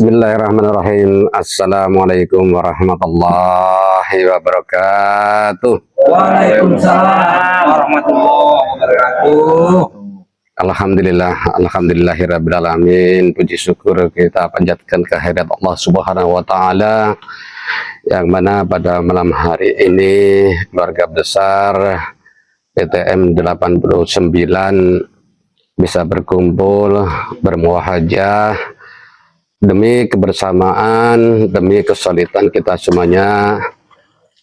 Bismillahirrahmanirrahim. Assalamualaikum warahmatullahi wabarakatuh. Waalaikumsalam warahmatullahi wabarakatuh. Alhamdulillahirabbil alamin. Puji syukur kita panjatkan kehadirat Allah Subhanahu wa taala, yang mana pada malam hari ini keluarga besar PTM 89 bisa berkumpul bermuahajah demi kebersamaan, demi kesulitan kita semuanya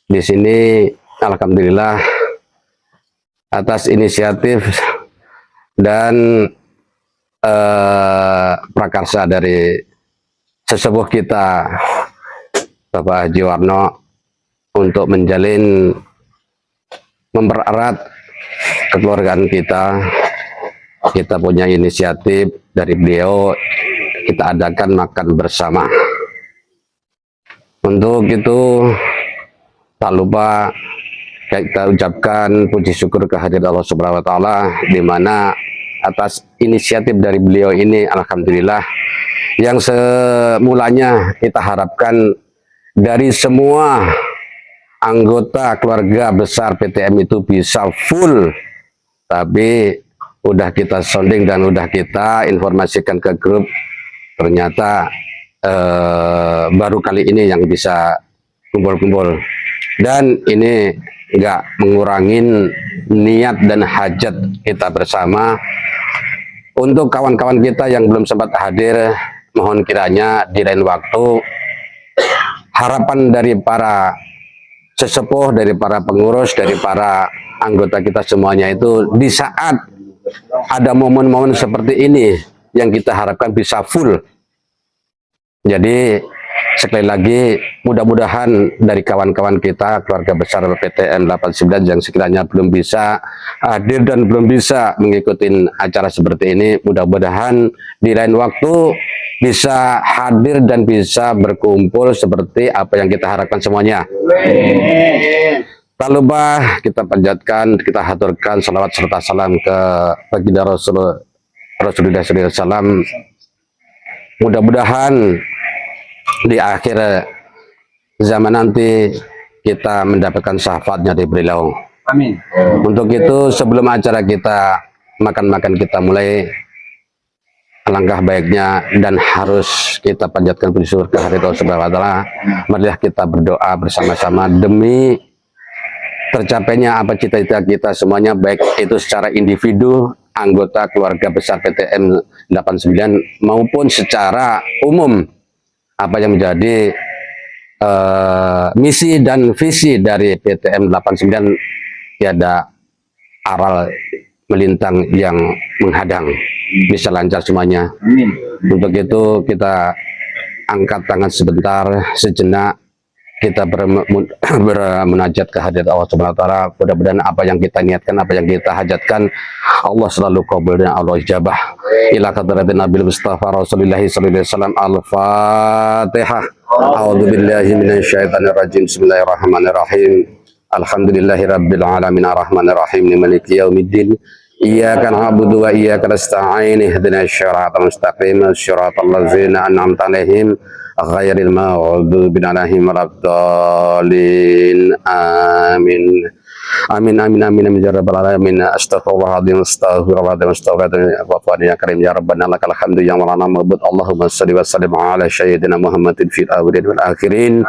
di sini. Alhamdulillah atas inisiatif dan prakarsa dari sesepuh kita Bapak Haji Warno untuk menjalin, mempererat kekeluargaan kita punya inisiatif dari beliau, kita adakan makan bersama. Untuk itu tak lupa kita ucapkan puji syukur kehadirat Allah Subhanahu wa taala, di mana atas inisiatif dari beliau ini alhamdulillah yang semulanya kita harapkan dari semua anggota keluarga besar PTM itu bisa full, tapi udah kita sounding dan udah kita informasikan ke grup, ternyata baru kali ini yang bisa kumpul-kumpul, dan ini enggak mengurangin niat dan hajat kita bersama. Untuk kawan-kawan kita yang belum sempat hadir, mohon kiranya di lain waktu, harapan dari para sesepuh, dari para pengurus, dari para anggota kita semuanya itu di saat ada momen-momen seperti ini yang kita harapkan bisa full. Jadi sekali lagi mudah-mudahan dari kawan-kawan kita keluarga besar PTM 89 yang sekiranya belum bisa hadir dan belum bisa mengikuti acara seperti ini, mudah-mudahan di lain waktu bisa hadir dan bisa berkumpul seperti apa yang kita harapkan semuanya. Tak lupa kita panjatkan, kita haturkan salawat serta salam ke baginda Rasulullah SAW. Mudah-mudahan di akhir zaman nanti kita mendapatkan syafaatnya dari beliau. Amin. Untuk itu sebelum acara kita makan-makan kita mulai, alangkah baiknya dan harus kita panjatkan puji syukur kehadirat Allah Subhanahu wa taala. Marilah kita berdoa bersama-sama demi tercapainya apa cita-cita kita semuanya, baik itu secara individu anggota keluarga besar PTM 89 maupun secara umum apa yang menjadi misi dan visi dari PTM 89, tiada aral melintang yang menghadang, bisa lancar semuanya. Amin. Untuk itu kita angkat tangan sebentar, sejenak kita bermunajat kehadirat Allah Subhanahu wa taala. Mudah-mudahan apa yang kita niatkan, apa yang kita hajatkan, Allah selalu kabul dan Allah ijabah. Ila hadratin Nabil Mustafa Rasulullah sallallahu alaihi wasallam. Al-Fatihah. A'udzubillahi minasyaitonir rajim. Bismillahirrahmanirrahim. Alhamdulillahirabbil alamin arrahmanir rahim maliki yaumiddin. Iyyaka na'budu wa iyyaka nasta'in. Ihdinas siratal mustaqim, siratal ladzina an'amta 'alaihim ghairil maghdubi 'alaihim waladdallin. Amin. Amin amin amin amin ya rabbal alamin. Astaghfirullahaladzim, astaghfirullahaladzim, astaghfirullahaladzim. Wa ya karim ya rabbana lakal hamdu ya maulana mabud. Allahumma shalli wa sallim ala sayyidina Muhammadin fil awwalin wal akhirin.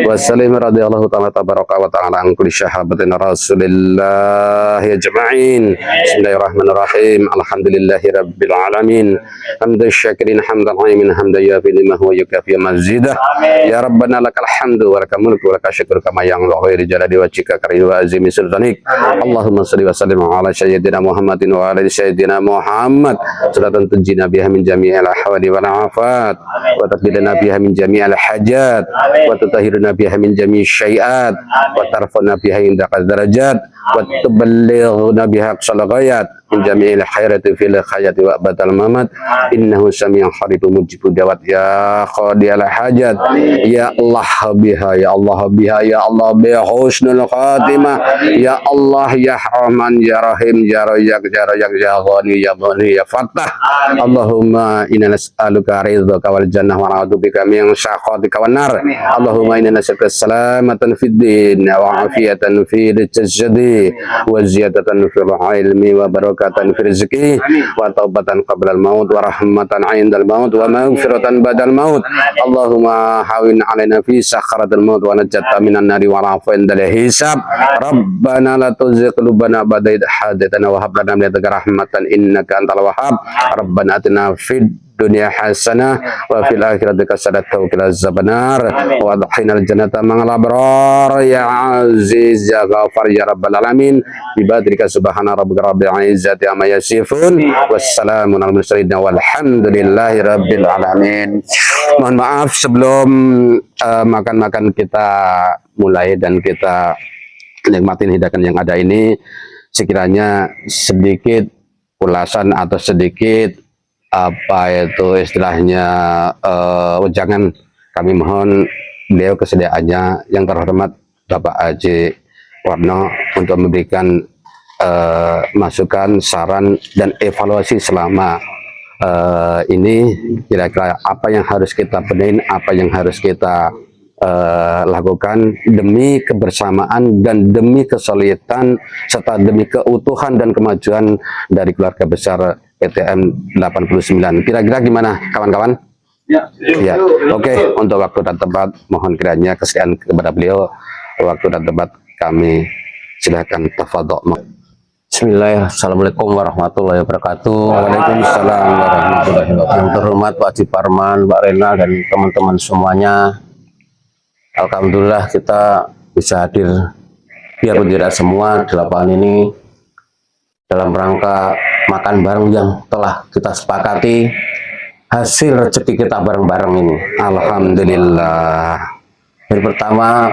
Wa sallim radhiyallahu ta'ala tabaraka wa ta'ala an kulli sahabatin rasulillah ajma'in. Bismillahirrahmanirrahim. Alhamdulillahi rabbil alamin. Hamdan syakirin hamdan haimin hamdan yafi lima huwa yukafi mazidah. Ya rabbana lakal hamdu wa lakal mulku wa lakal syukru kama yang ghairi jalali wajhika karim wa azimi sultanik. Allahumma shalli wa sallim ala sayyidina Muhammadin wa ala sayyidina Muhammad salatan tunjina biha min jami'il ahwali wal afat wa taqdilana biha min jami'il hajat wa tutahhiruna biha min jami'i syai'at wa tarfa'una biha indaka darajat wa tuballighuna biha aqsal ghayat min jami'il khairati fil hayati wa batal mamat innahu sami'un qaribun mujibud da'wat ya qadiyal hajat ya Allah biha ya Allah biha ya Allah bi husnul khatimah ya Allah ya Rahman ya Rahim ya Razzaq ya Razzaq ya Ghani ya Ghani ya Fattah Allahumma inna nas'aluka ridhaka wal jannah wa na'udzubika min sakhatika wan nar Allahumma inna nas'aluka salamatan fid din wa afiyatan fil jasadi wa ziyadatan fil ilmi wa barakatan fil rizqi wa taubatan qabla al maut wa rahmatan 'indal maut wa maghfiratan ba'dal maut Allahumma hawin 'alaina fi sakratil maut wa najata minan nari wa rafa'in dal hisab Rabbana la tuzigh qulubana ba'da idh hadaytana wa hab lana min ladunka rahmatan innaka antal wahhab Rabbana atina fid dunia hasanah wa fil akhirati hasanah wa qina azabannar wa adkhilna al-jannata ma'al abrar ya aziz ya ghafar ya rabbal alamin bi badrika subhana rabbika rabbil izzati amma yasifun wassalamun alal mursalin walhamdulillahi rabbil alamin. Mohon maaf sebelum makan-makan kita mulai dan kita nikmatin hidangan yang ada ini, sekiranya sedikit ulasan atau sedikit apa itu istilahnya jangan kami mohon beliau kesediaannya yang terhormat Bapak Haji Warno untuk memberikan masukan, saran dan evaluasi selama ini kira-kira apa yang harus kita benahin, apa yang harus kita lakukan demi kebersamaan dan demi kesolidan serta demi keutuhan dan kemajuan dari keluarga besar PTM 89. Kira-kira gimana kawan-kawan? Ya. Oke. Untuk waktu dan tempat mohon kiranya kesediaan kepada beliau. Waktu dan tempat kami silakan tafadhol. Bismillahirrahmanirrahim. Assalamualaikum warahmatullahi wabarakatuh. Waalaikumsalam warahmatullahi wabarakatuh. Yang terhormat Pak Haji Parman, Mbak Rena dan teman-teman semuanya. Alhamdulillah kita bisa hadir biarpun tidak semua di lapangan ini dalam rangka makan bareng yang telah kita sepakati hasil rezeki kita bareng-bareng ini. Alhamdulillah. Hari pertama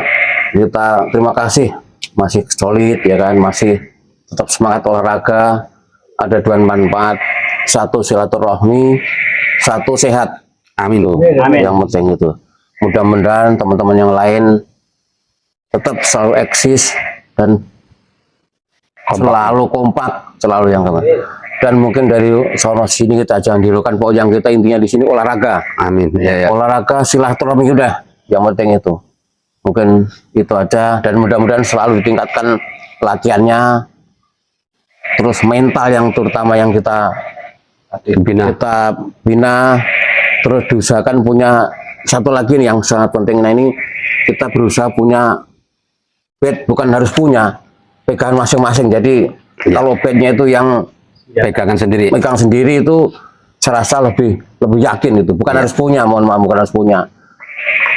kita terima kasih masih solid ya kan, masih tetap semangat olahraga, ada dua manfaat, satu silaturahmi, satu sehat. Amin. Amin. Yang penting itu. Mudah-mudahan teman-teman yang lain tetap selalu eksis dan selalu kompak, selalu yang kawan. Dan mungkin dari sono sini kita jangan dilukan, pokok yang kita intinya di sini olahraga. Amin. Ya. Olahraga, silaturahmi udah, yang penting itu. Mungkin itu aja dan mudah-mudahan selalu ditingkatkan latihannya, terus mental yang terutama yang kita bina, terus diusahakan punya satu lagi nih yang sangat penting. Nah ini kita berusaha punya bed, bukan harus punya, pegangan masing-masing. Jadi kalau bednya itu yang pegang sendiri itu serasa lebih yakin itu, bukan harus punya, mohon maaf, bukan harus punya.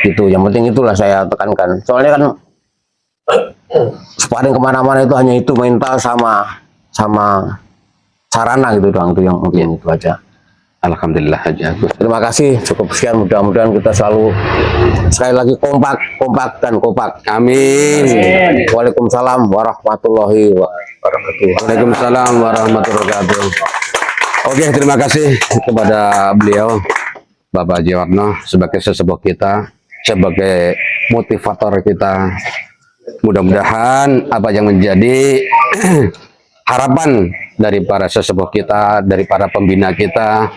Itu yang penting, itulah saya tekankan. Soalnya kan sparring kemana-mana itu hanya itu mental sama sarana gitu doang, itu yang mungkin itu aja. Alhamdulillah aja. Terima kasih, cukup sekian, mudah-mudahan kita selalu sekali lagi kompak dan kompak. Amin. Waalaikumsalam warahmatullahi wabarakatuh. Waalaikumsalam warahmatullahi wabarakatuh. Oke, terima kasih kepada beliau Bapak Haji Warno sebagai sesepuh kita, sebagai motivator kita. Mudah-mudahan apa yang menjadi harapan dari para sesepuh kita, dari para pembina kita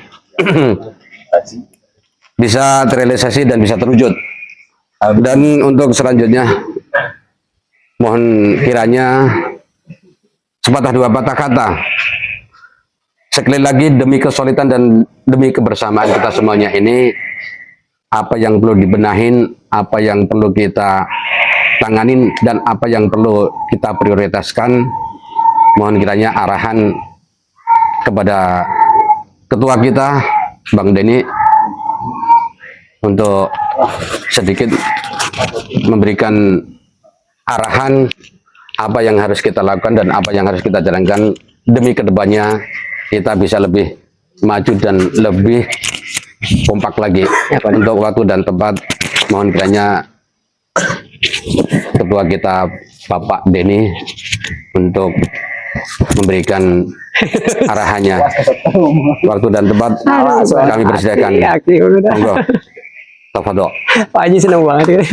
bisa terrealisasi dan bisa terwujud. Dan untuk selanjutnya mohon kiranya sepatah dua patah kata sekali lagi demi kesulitan dan demi kebersamaan kita semuanya ini, apa yang perlu dibenahin, apa yang perlu kita tanganin, dan apa yang perlu kita prioritaskan. Mohon kiranya arahan kepada ketua kita Bang Denny untuk sedikit memberikan arahan apa yang harus kita lakukan dan apa yang harus kita jalankan demi kedepannya kita bisa lebih maju dan lebih kompak lagi. Untuk waktu dan tempat mohon kiranya ketua kita Bapak Denny untuk memberikan arahannya. Waktu dan tempat kami persediakan. Monggo. Tafadhol. Pak Haji senang banget.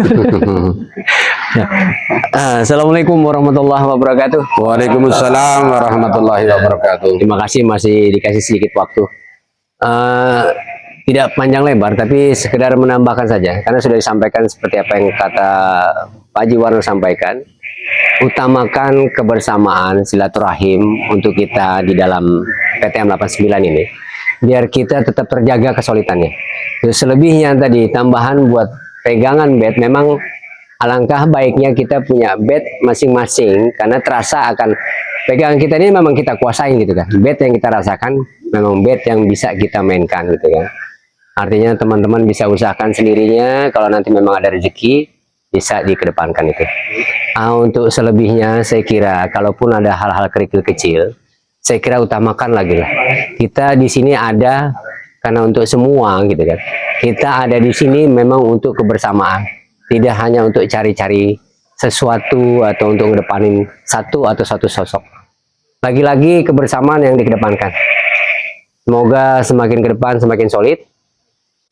Assalamualaikum warahmatullahi wabarakatuh. Waalaikumsalam warahmatullahi wabarakatuh. Terima kasih masih dikasih sedikit waktu. Tidak panjang lebar, tapi sekedar menambahkan saja. Karena sudah disampaikan seperti apa yang kata Pak Haji Warno sampaikan. Utamakan kebersamaan silaturahim untuk kita di dalam PTM 89 ini. Biar kita tetap terjaga kesulitannya. Terus selebihnya tadi tambahan buat pegangan bed, memang alangkah baiknya kita punya bed masing-masing karena terasa akan pegangan kita ini memang kita kuasain gitu kan. Bed yang kita rasakan memang bed yang bisa kita mainkan gitu kan. Artinya teman-teman bisa usahakan sendirinya, kalau nanti memang ada rezeki bisa dikedepankan itu. Untuk selebihnya saya kira kalaupun ada hal-hal kerikil kecil, saya kira utamakan lagi lah. Kita di sini ada karena untuk semua gitu kan. Kita ada di sini memang untuk kebersamaan. Tidak hanya untuk cari-cari sesuatu atau untuk ngedepanin satu atau satu sosok. Lagi-lagi kebersamaan yang dikedepankan. Semoga semakin ke depan semakin solid.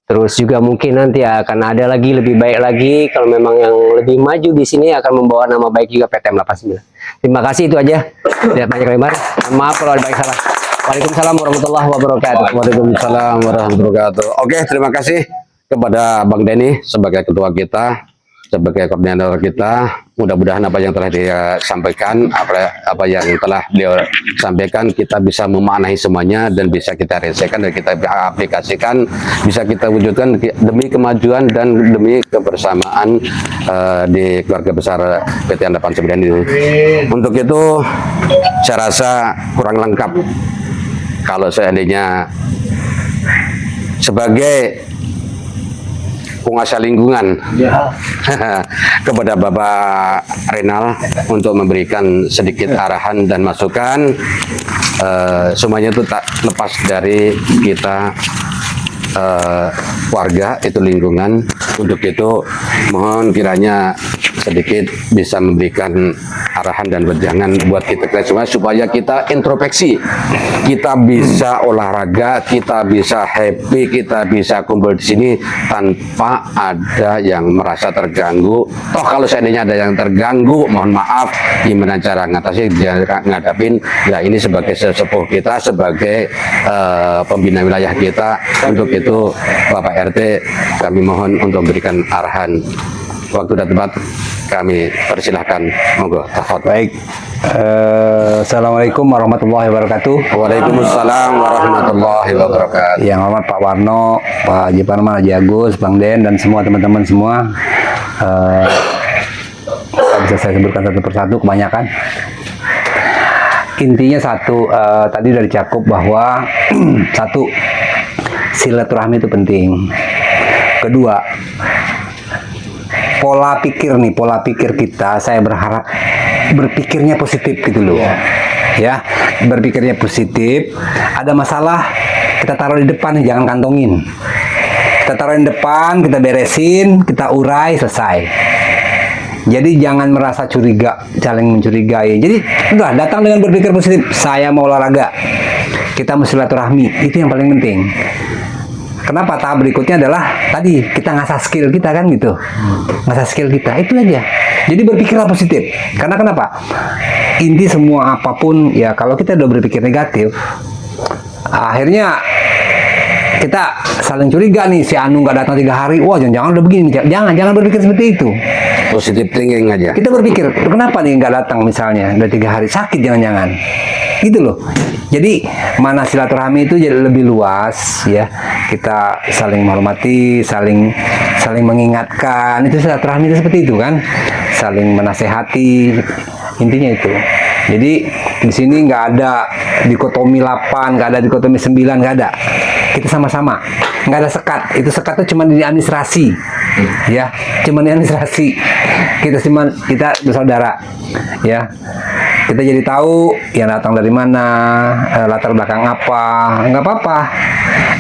Terus juga mungkin nanti akan ada lagi lebih baik lagi. Kalau memang yang lebih maju di sini akan membawa nama baik juga PTM 89. Terima kasih, itu aja. Tidak banyak lebar. Maaf kalau ada baik salah. Waalaikumsalam warahmatullahi wabarakatuh. Waalaikumsalam warahmatullahi wabarakatuh. Oke, terima kasih kepada Bang Denny sebagai ketua kita, sebagai koordinator kita. Mudah-mudahan apa yang telah dia sampaikan, apa yang telah beliau sampaikan, kita bisa memaknai semuanya dan bisa kita realisasikan dan kita aplikasikan, bisa kita wujudkan demi kemajuan dan demi kebersamaan di keluarga besar PTN 89 ini. Untuk itu, saya rasa kurang lengkap kalau seandainya sebagai penguasa lingkungan kepada Bapak Renal untuk memberikan sedikit arahan dan masukan. Semuanya itu tak lepas dari kita warga, itu lingkungan. Untuk itu mohon kiranya sedikit bisa memberikan arahan dan wejangan buat kita semua supaya kita introspeksi, kita bisa olahraga, kita bisa happy, kita bisa kumpul di sini tanpa ada yang merasa terganggu. Toh kalau seandainya ada yang terganggu, mohon maaf, gimana cara ngatasi, ngadapin. Ya ini sebagai sesepuh kita, sebagai pembina wilayah kita. Untuk itu Bapak RT kami mohon untuk memberikan arahan. Waktu dan tempat kami persilahkan, monggo. Baik. Assalamualaikum warahmatullahi wabarakatuh. Waalaikumsalam warahmatullahi wabarakatuh. Yang hormat Pak Warno, Pak Haji Parman, Haji Agus, Bang Den, dan semua teman-teman semua. Bisa saya sebutkan satu persatu kebanyakan. Intinya satu, tadi udah dicakup bahwa satu, silaturahmi itu penting. Kedua, pola pikir kita, saya berharap berpikirnya positif gitu loh. Ya, berpikirnya positif. Ada masalah, kita taruh di depan, jangan kantongin. Kita taruh di depan, kita beresin, kita urai, selesai. Jadi jangan merasa curiga, saling mencurigai. Jadi udah datang dengan berpikir positif. Saya mau olahraga, kita mau silaturahmi, itu yang paling penting. Kenapa? Tahap berikutnya adalah tadi kita ngasah skill kita kan gitu, ngasah skill kita, itu aja. Jadi berpikirlah positif. Karena kenapa? Inti semua apapun ya, kalau kita udah berpikir negatif, akhirnya kita saling curiga nih, si Anu nggak datang 3 hari, wah jangan-jangan udah begini. Jangan berpikir seperti itu. Positif thinking aja. Kita berpikir, kenapa nih nggak datang misalnya, udah 3 hari, sakit jangan-jangan. Gitu loh. Jadi mana silaturahmi itu jadi lebih luas ya. Kita saling menghormati, saling mengingatkan. Itu silaturahmi itu seperti itu kan. Saling menasehati. Intinya itu. Jadi di sini nggak ada dikotomi 8, nggak ada dikotomi 9, nggak ada. Kita sama-sama. Nggak ada sekat. Itu sekat itu cuma di administrasi. Ya, cuma di administrasi. Kita bersaudara. Ya. Kita jadi tahu yang datang dari mana, latar belakang apa, nggak apa-apa.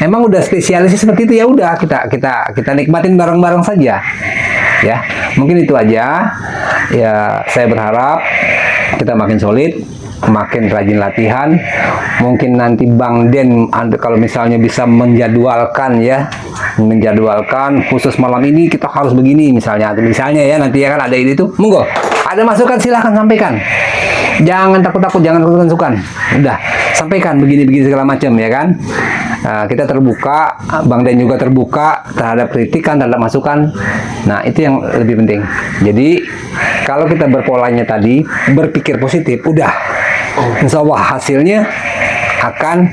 Emang udah spesialisnya seperti itu, ya udah kita nikmatin bareng-bareng saja. Ya, mungkin itu aja. Ya, saya berharap kita makin solid, makin rajin latihan. Mungkin nanti Bang Den kalau misalnya bisa menjadwalkan ya, menjadwalkan khusus malam ini kita harus begini misalnya ya, nanti ya kan ada ini tuh, monggo ada masukan silahkan sampaikan, jangan takut-takut, jangan sungkan-sungkan, udah sampaikan begini-begini segala macam ya kan. Kita terbuka, Bang Den juga terbuka terhadap kritikan, terhadap masukan. Nah itu yang lebih penting. Jadi kalau kita berpolanya tadi berpikir positif, udah insya Allah hasilnya akan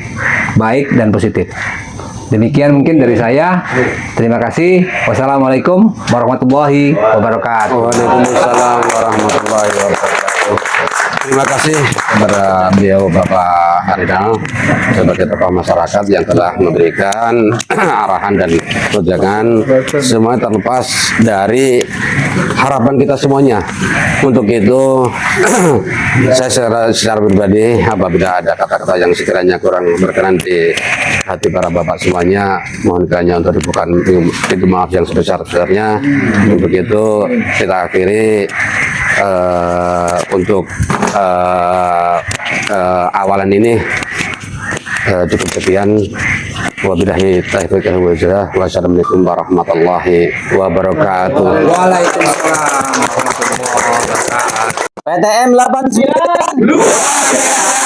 baik dan positif. Demikian mungkin dari saya. Terima kasih. Wassalamualaikum warahmatullahi wabarakatuh. Waalaikumsalam warahmatullahi wabarakatuh. Terima kasih kepada beliau Bapak Haridal sebagai tokoh masyarakat yang telah memberikan arahan dan tunjangan semua terlepas dari harapan kita semuanya. Untuk itu saya secara pribadi apabila ada kata-kata yang sekiranya kurang berkenan di hati para bapak semuanya, mohon kiranya untuk dibukakan pintu maaf yang sebesar-besarnya. Untuk itu kita akhiri untuk awalan ini cukup sekian. Wabillahi taufiq wal hidayah. Wassalamualaikum warahmatullahi wabarakatuh. Waalaikumsalam warahmatullahi wabarakatuh. PTM 89